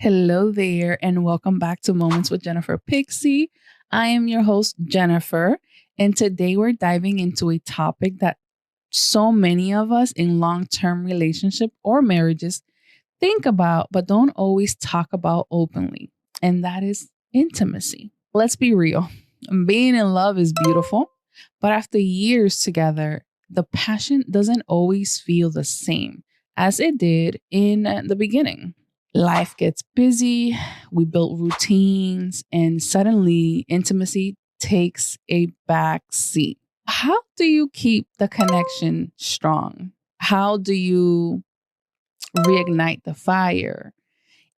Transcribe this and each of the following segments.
Hello there, and welcome back to Moments with Jennifer Pixie. I am your host, Jennifer, and today we're diving into a topic that so many of us in long-term relationship or marriages think about but don't always talk about openly, and that is intimacy. Let's be real. Being in love is beautiful, but after years together, the passion doesn't always feel the same as it did in the beginning. Life gets busy, we build routines, and suddenly intimacy takes a back seat. How do you keep the connection strong? How do you reignite the fire?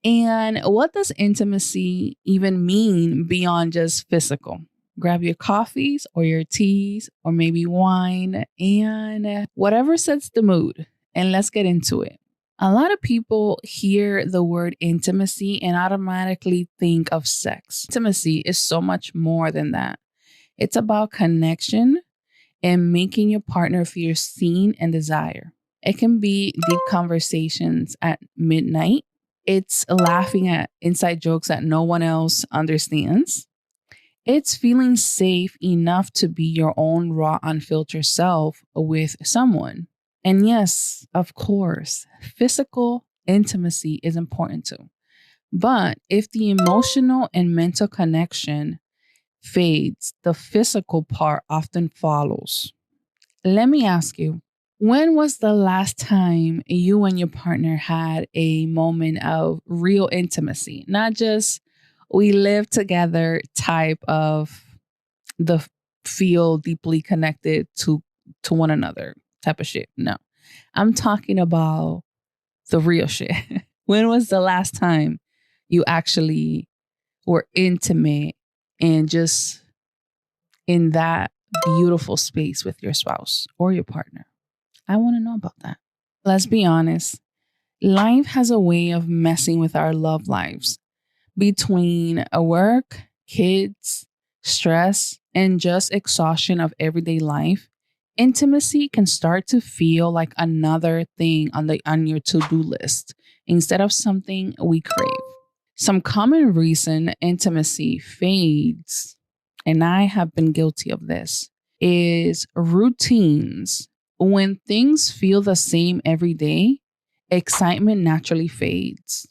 And what does intimacy even mean beyond just physical? Grab your coffees or your teas or maybe wine and whatever sets the mood, and let's get into it. A lot of people hear the word intimacy and automatically think of sex. Intimacy is so much more than that. It's about connection and making your partner feel seen and desire. It can be deep conversations at midnight. It's laughing at inside jokes that no one else understands. It's feeling safe enough to be your own raw, unfiltered self with someone. And yes, of course, physical intimacy is important too. But if the emotional and mental connection fades, the physical part often follows. Let me ask you, when was the last time you and your partner had a moment of real intimacy? Not just we live together type of the feel deeply connected to one another type of shit. No. I'm talking about the real shit. When was the last time you actually were intimate and just in that beautiful space with your spouse or your partner? I want to know about that. Let's be honest. Life has a way of messing with our love lives between work, kids, stress, and just exhaustion of everyday life. Intimacy can start to feel like another thing on your to-do list instead of something we crave. Some common reason intimacy fades, and I have been guilty of this, is routines. When things feel the same every day, excitement naturally fades.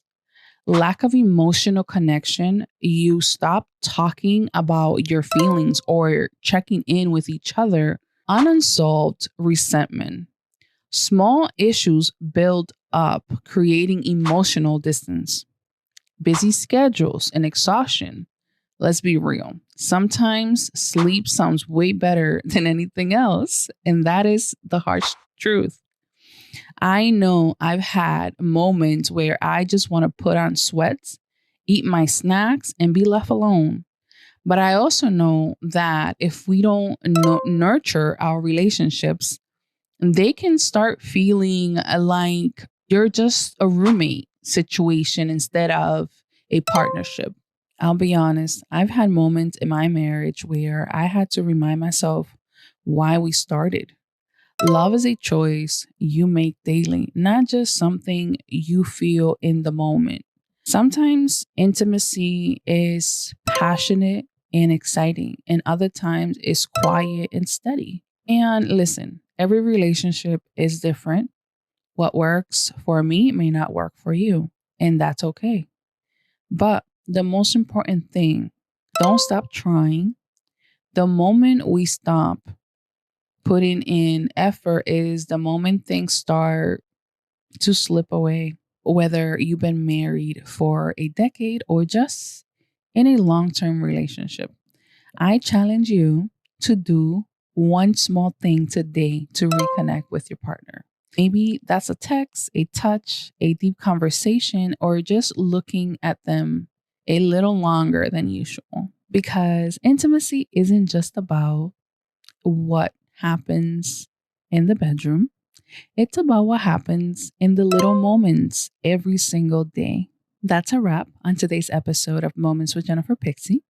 Lack of emotional connection, you stop talking about your feelings or checking in with each other. Unsolved resentment. Small issues build up, creating emotional distance. Busy schedules and exhaustion. Let's be real. Sometimes sleep sounds way better than anything else, and that is the harsh truth. I know I've had moments where I just want to put on sweats, eat my snacks, and be left alone. But I also know that if we don't nurture our relationships, they can start feeling like you're just a roommate situation instead of a partnership. I'll be honest, I've had moments in my marriage where I had to remind myself why we started. Love is a choice you make daily, not just something you feel in the moment. Sometimes intimacy is passionate and exciting, and other times it's quiet and steady. And listen, every relationship is different. What works for me may not work for you, and that's okay. But the most important thing, don't stop trying. The moment we stop putting in effort is the moment things start to slip away, whether you've been married for a decade or just in a long term relationship. I challenge you to do one small thing today to reconnect with your partner. Maybe that's a text, a touch, a deep conversation, or just looking at them a little longer than usual. Because intimacy isn't just about what happens in the bedroom. It's about what happens in the little moments every single day. That's a wrap on today's episode of Moments with Jennifer Pixie.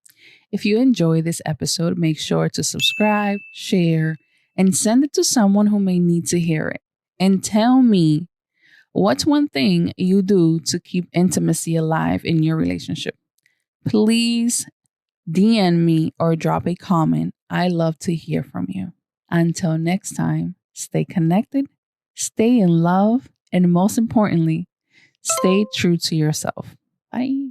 If you enjoy this episode, make sure to subscribe, share, and send it to someone who may need to hear it. And tell me, What's one thing you do to keep intimacy alive in your relationship? Please DM me or drop a comment. I love to hear from you. Until next time, stay connected, stay in love, and most importantly, stay true to yourself. Bye.